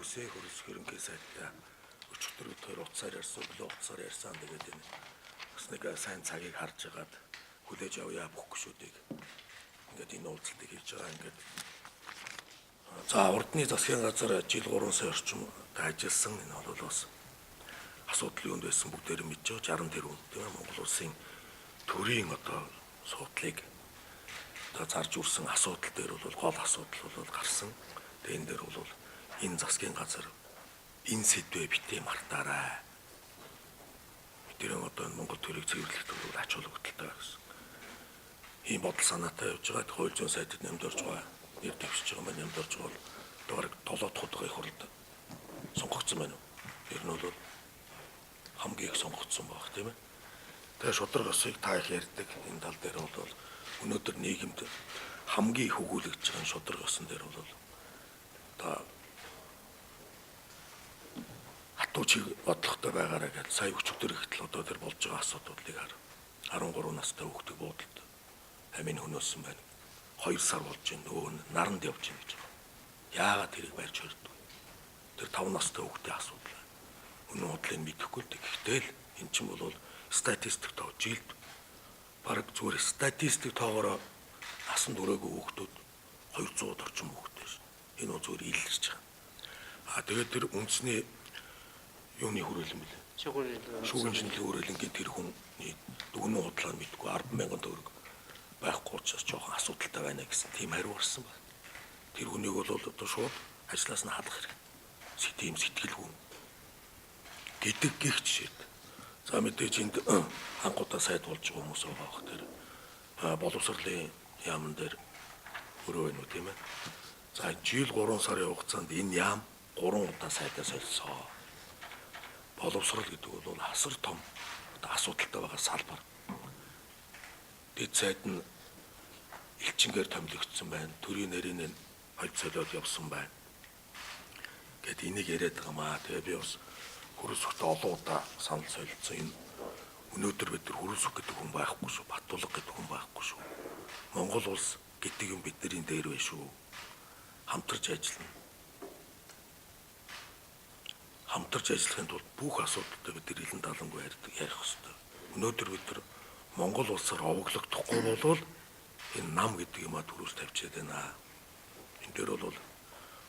Хүсээ хөрс хөрөнгө сайдтай өчигдөр өдөр утсаар ярьсан, өглөө утсаар ярьсан тэгээд энэ бас нэг сайн цагийг харж агаад хүлээж авъя бүх гүшүүдийг. Ингээд энэ уулзалтыг хийж байгаа ингээд. За урдны засгийн газар жил 3 сая орчим ажилласан энэ бол бас асуудал юунд байсан бүгдээр мэдж байгаа 60 тэрбум тийм ээ Монгол улсын төрийн одоо суудлыг одоо зарж үрсэн асуудал дээр бол гол асуудал бол гарсан. Тэгээд энэ дээр бол энэ засгийн газар энэ сэдвээ битээ мартаарай. Бидний одоо Монгол төрийг цэвэрлэхэд бол ач холбогдолтой гэсэн. Ийм бодол санаатай явж байгаа. Хууль зүйн сайдд нэмд орж байгаа. Нэр дэвшиж байгаа маань нэмд орж байгаа бол одоо толоод худалдаа их хурлд сонгогдсон байна уу? Ер нь бол хамгийн их сонгогдсон баг тийм ээ. Тэгээ шудраг ёсыг та их ярьдаг энэ тал дээр бол өнөөдөр нийгэмд хамгийн их өгүүлэгдэж байгаа шудраг ёсон дээр бол одоо хатуу чиг бодлоготой байгаараа гэж сая өчигдөр ихтэл одоо тэр болж байгаа асуудлыг хар 13 настай хүүхдийг буудалд амийн хөнөөсөн байна. 2 сар болж байна. Нөгөө наранд явж байна гэж байна. Яагаад тэрийг барьж өрдөг? Тэр 5 настай хүүхдийн асуудал байна. Үнэн худлыг мэдэхгүй л гэхдээ л эн чинь бол статистик тоож жилд бараг зүгээр статистик тоогоороо насан туршаагүй хүүхдүүд 200 орчим хүүхдтэй шин. Энэ зүгээр илэрч байгаа. Тэгээд тэр үндэсний юуны хүрээлэн бэлээ. Шүүгэн шинжилгээ хүрээлэнгийн тэр хүний дүгнэн худлаа мэдгүй 10,000 төгрөг байхгүй учраас жоохон асуудалтай байна гэсэн тийм хариу гарсан байна. Тэр хүнийг бол одоо шууд ажлаас нь халах хэрэг. Тийм сэтгэлгүй гэдэг гих жишээд. За мэдээж энд хангуудаа сайд болж байгаа хүмүүс байгаа бох тэр боловсролын яамн дээр өрөө байна уу тийм ээ. За жил 3 сарын хугацаанд энэ яам 3 удаа сайдаа солилцоо. Боловсрол гэдэг бол асар том асуудалтай байгаа салбар. Дэд сайд нь элчингээр томилогдсон байна. Төрийн нэрийн хольт солиод явсан байна. Гэт энийг яриад байгаа маа. Тэгээ би бас хөрөсөхтэй олон удаа санал солилцсон. Энэ өнөөдөр бид нар хөрөсөх гэдэг хүн байхгүй шүү. Батулга гэдэг хүн байхгүй шүү. Монгол улс гэдэг юм бидний дээр байна шүү. Хамтарч ажиллана. Хамтарч ажиллахын тулд бүх асуудалтай бид нар илэн талангүй ярих хэрэгтэй. Өнөөдөр бид нар Монгол улсаар овоглогдохгүй болвол энэ нам гэдэг юмаа төрөөс тавьчиад байна. Энэ дээр бол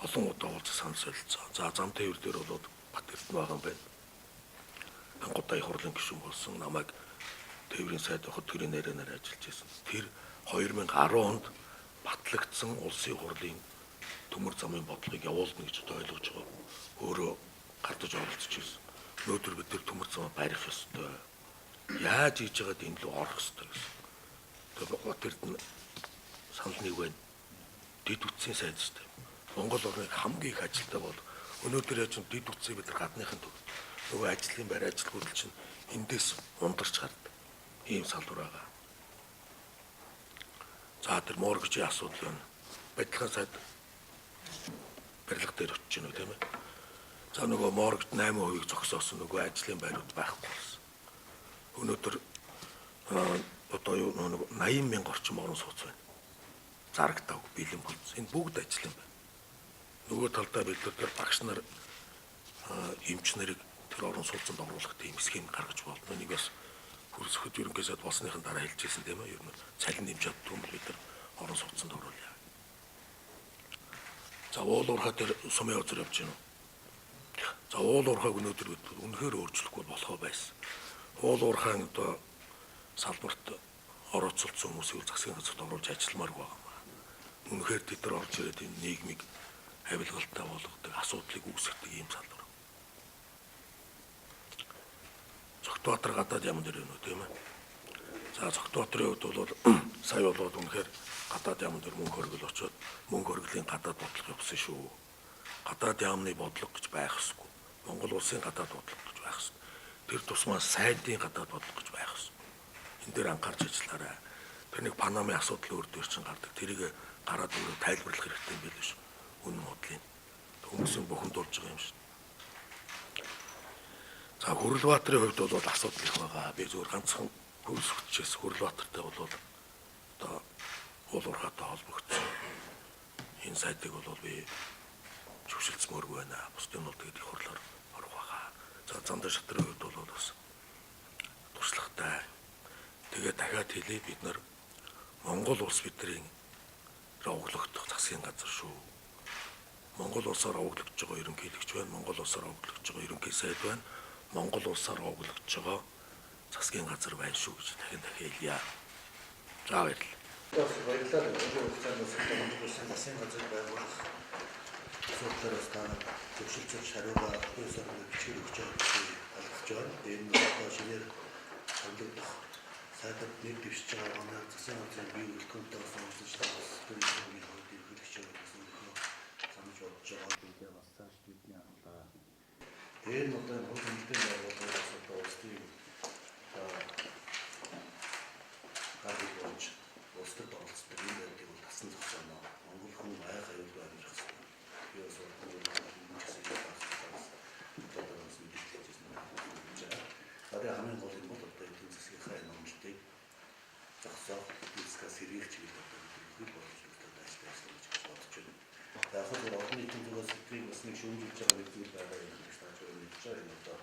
олон удаа уулзах санал солилцоо. За зам тээвэр дээр бол бат эрдэнэ байгаа юм байна. Ангуудаа их хурлын гишүүн болсон намайг тээврийн сайд хот төрийн нэрээр ажиллаж байсан. Тэр 2010 онд батлагдсан улсын хурлын төмөр замын бодлогыг явуулна гэж ойлгож байгаа. Өөрөө гардаж оролцож байсан. Өнөөдөр бид тэр төмөр замаа барих ёстой. Яаж хийж байгаад энэ лөө орох ёстой гэсэн. Тэгээд хот эрдэнэ санал нэг байна. Дэд үтсийн сайд систем. Монгол орны хамгийн их ажилтаа бол өнөөдөр яаж дэд үтсийг бид гадныхын төв нөгөө ажлын байр ажилгүйдэл чинь эндээс ундарч гардаг. Ийм салбар байгаа. За тэр моргчийн асуудал байна. Бадилхан сайд барилга дээр очиж гэнэ тийм ээ. За нөгөө моргт 8% зогсоосон нөгөө ажлын байрууд байхгүй болсон. Өнөөдөр одоо юу нөгөө 80,000 орчим орон сууц байна. Зарагтав бэлэн болц. Энэ бүгд ажил юм байна. Нөгөө талдаа бид тэр багш нар эмч нарыг тэр орон сууцанд оруулах тийм схем гаргаж болно. Энийг бас хөрсөхөд ерөнхийдөө болсныхын дараа хэлжсэн тийм ээ. Ер нь цалин нэмж чаддгүй юм бид нар орон сууцанд оруулъя. За уулуурхаа тэр сумын озер явж гэнэ. За уулуурхааг өнөөдөр бид үнэхээр өөрчлөхгүй болохоо байсан. Уулуурхаан одоо салбарт орооцолцсон хүмүүсийг засгийн газарт оруулж ажилламааргүй байгаа. Үнэхээр тэд нар орж ирээд энэ нийгмийг авилгалтай болгодог, асуудлыг үүсгдэг ийм салбар. Цогтбаатар гадаад яам дээр байна уу тийм ээ. За Цогтбаатарын хувьд бол сая болоод үнэхээр гадаад яам дээр мөнгө хөргөл очоод мөнгө хөргөлийн гадаад бодлого явсан шүү. Гадаад яамны бодлого гэж байх ёсгүй. Монгол улсын гадаад бодлого гэж байх ёсгүй. Тэр тусмаа сайдын гадаад бодлого гэж байх ёсгүй. Энэ дээр анхаарч ажиллаарай. Тэр нэг Панамын асуудал өөр дээр чинь гардаг. Тэрийг гараад өөрөө тайлбарлах хэрэгтэй юм байл шүү. Үнэн бодлын хүмүүсийн бухимдуулж байгаа юм шиг. За Хүрлбаатарын хувьд бол асуудал их байгаа. Би зөвхөн ганцхан хөрсөгчөөс Хүрлбаатартай бол одоо уулуурхаатай холбогдсон. Энэ сайдыг бол би зөвшөлдсмөргүй байна. Бусдын бол тэгээд их хурлаар орох байгаа. За Зандан шатрын хувьд бол бас туршлагатай. Тэгээд дахиад хэлээ бид нар Монгол улс бидний оглогдох засгийн газар шүү. Монгол улсаар оглогдож байгаа ерөнхийлөгч байна. Монгол улсаар оглогдож байгаа ерөнхий сайд байна. Монгол улсаар оглогдож байгаа засгийн газар байна шүү гэж дахин хэлье. За баярлалаа. Баярлалаа. Өнөөдөр хугацаанд Монгол засгийн газар байгуулах асуудлаас та зөвшөлтөж хариугаа хөөсөөр бичгээр өгч байгаа гэж ойлгож байна. Энэ нь одоо шинээр хамтлагдах сайдад нэг дэвшиж байгаа манай засгийн газрын бие хөдөлгөөнтэй уулзаж байгаас төрийн хувьд эрхлэгч гэсэн нөхөө санаж бодож байгаа гэдэг бас цааш бидний хандаа. Тэр нь одоо хөл хэмжээний байгууллагаас одоо улсын гадаад болж улсад оролцдог юм байдаг бол тасан зохицоно. Монгол хүн айх аюулгүй амьдрах хэрэгтэй. Би бас хамгийн гол юм бол одоо эдийн засгийн номлолтыг зогсоох, дискас хэрэгч гэдэг одоо хөл боломжтой ажиллаж гэж бодож байна. Яг хөө олон нийтийн зүгээс сэтгэлийг бас нэг шүүмжилж байгаа нэг зүйл байгаа юм гэж тааж мэдж байгаа юм одоо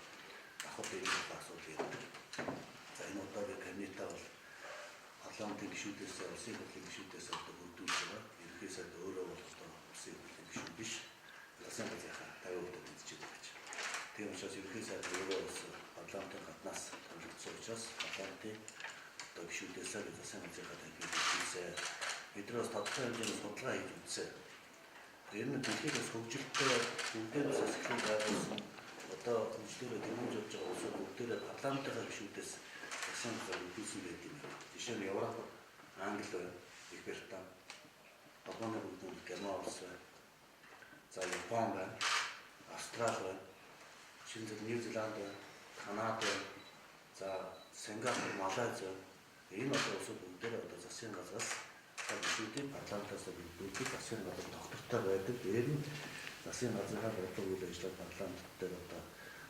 ахад ийм асуудал ярьдаг. За энэ удаагийн кабинетаа бол парламентын гишүүдээс улсын хурлын гишүүдээс одоо бүрдүүлж байгаа. Ерөнхий сайд өөрөө бол одоо улсын хурлын гишүүд биш. Засгийн газрынхаа 50% эзэж байгаа гэж. Тийм учраас ерөнхий сайд өөрөө бас парламентын гаднаас хамрагдсан учраас парламентын одоо гишүүдээс засгийн газрынхаа тавьсан. Бидрээс тодорхой хэмжээний судалгаа хийж үзсэн. Энэ нь дэлхийдээс хөгжилтэй бүгдээс асуулт байгуулсан. Одоо хөгжлөөрөө дэмжиж явж байгаа улсууд бүгдээрээ парламентын гишүүдээс засгийн газар үлдээсэн байдаг юм. Жишээ нь Европ, Англи байна, Их Британи, Японы бүгд Герман улс байна. За Япон байна, Австрали байна, Шинэ Нью Зеланд байна, Канада байна. За Сингапур, Малайз байна. Энэ улсууд бүгдээрээ одоо засгийн газраас гишүүдийн парламентаас үлдээдэг засгийн газар доктортой байдаг. Дээр нь засгийн газрынхаа бодлого үйл ажиллагаа парламент дээр одоо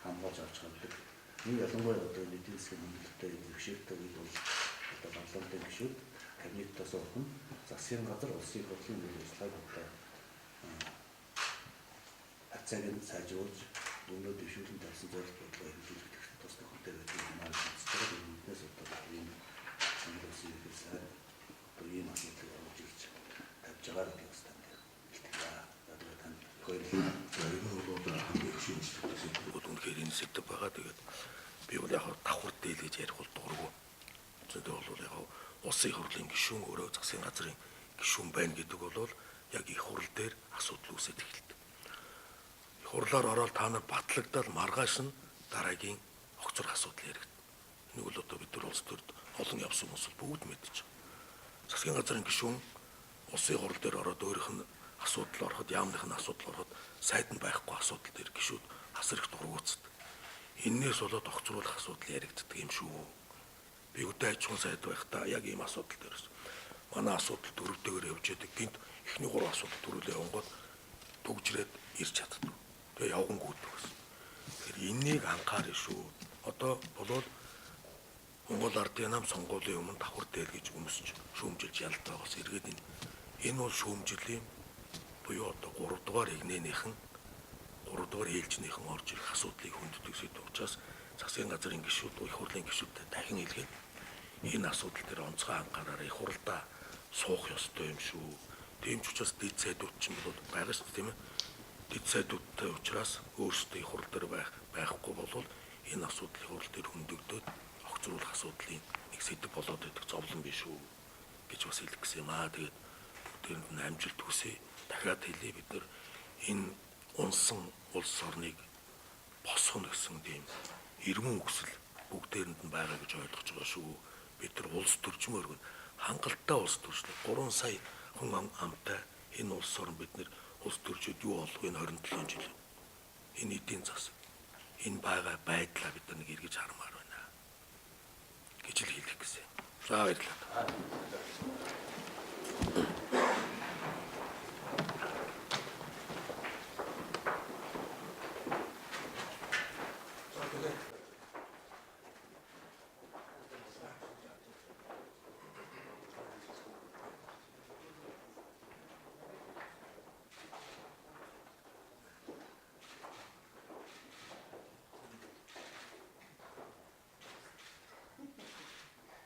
хамгаалж авч чаддаг. Энэ ялангуяа одоо эдийн засгийн хөнгөлөлтөд зөвшөөрөлтөд үед бол одоо парламентын гишүүд кабинетээс орхон засгийн газар улсын хурлын үйл ажиллагааг одоо хацааг нь сайжруулж өнөө дэвшүүлэн тавьсан зорилт бодлого хэрэгжүүлэх тусдах хөтөл байдаг юм аа гэж байгаа. Үүнээс одоо ийм улсын хэрэгсээ одоо ийм асуудлыг оруулж ирж тавьж байгаа гэдэг бас танд хэлтгэе. Одоо танд хоёулаа энэ бол хамгийн их шинжилгээ үнэхээр энэ сэдв байгаа. Тэгээд би бол яг давхар дийлгэж ярих бол дурггүй. Зөвхөн бол яг улсын хурлын гишүүн өөрөө засгийн газрын гишүүн байна гэдэг бол яг их хурл дээр асуудал үүсэж эхэлдэг. Их хурлаар ороод та нар батлагдаад маргааш нь дараагийн огцор асуудал яригдана. Энийг бол одоо бид нар улс төрд олон явсан хүмүүс бүгд мэдж байгаа. Засгийн газрын гишүүн улсын хурл дээр ороод өөрийнх нь асуудал ороход, яамных нь асуудал ороход сайд нь байхгүй асуудал дээр гишүүд асар их дургуутсдаг. Эннээс болоод огцруулах асуудал яригддаг юм шүү. Би өдөө аж ахуйн сайд байхдаа яг ийм асуудал дээрс. Манай асуудал дөрөвдөөр явж яадаг. Гинт эхний 3 асуудал дөрвөлөө явангууд төгжрээд ирж чаддаг. Тэгээ явгангүйдэг гэсэн. Тэгэхээр энэнийг анхаарай шүү. Одоо болвол Монгол Ардын нам сонгуулийн өмнө давхар дээр гэж өмсч шүүмжилж ялдаа бас эргээд энэ бол шүүмжлийн буюу одоо 3 дугаар игнэнийхэн 3 дугаар ээлжнийхэн орж ирэх асуудлыг хүнддэг сэдв учраас засгийн газрын гишүүд, их хурлын гишүүдтэй дахин хэлгээд энэ асуудал дээр онцгой анхаараарай. Их хурлдаа суух ёстой юм шүү. Тийм ч учраас дэд сайдууд ч юм бол байгаа шүү тийм ээ. Дэд сайдуудтай учраас өөрсдөө их хурл дээр байхгүй бол энэ асуудал их хурл дээр хөндөгдөөд огцруулах асуудлын нэг сэдв болоод идэх зовлон биш үү гэж бас хэлэх гэсэн юм аа. Тэгээд бүгдээрэнд нь амжилт хүсье. Дахиад хэлье, бид нар энэ унсан улс орныг босгоно гэсэн тийм эрмэн хүсэл бүгдээрэнд нь байгаа гэж ойлгож байгаа шүү. Бид нар улс төрчмөр гэн хангалттай улс төрчлөө 3 сая хүн амтай энэ улс орн бид нар улс төрчөд юу болох вэ 27 жил. Энэ эдийн засаг энэ байгаа байдлаа бид нар нэг эргэж хармаар байна гэж л хэлэх гэсэн. За баярлалаа.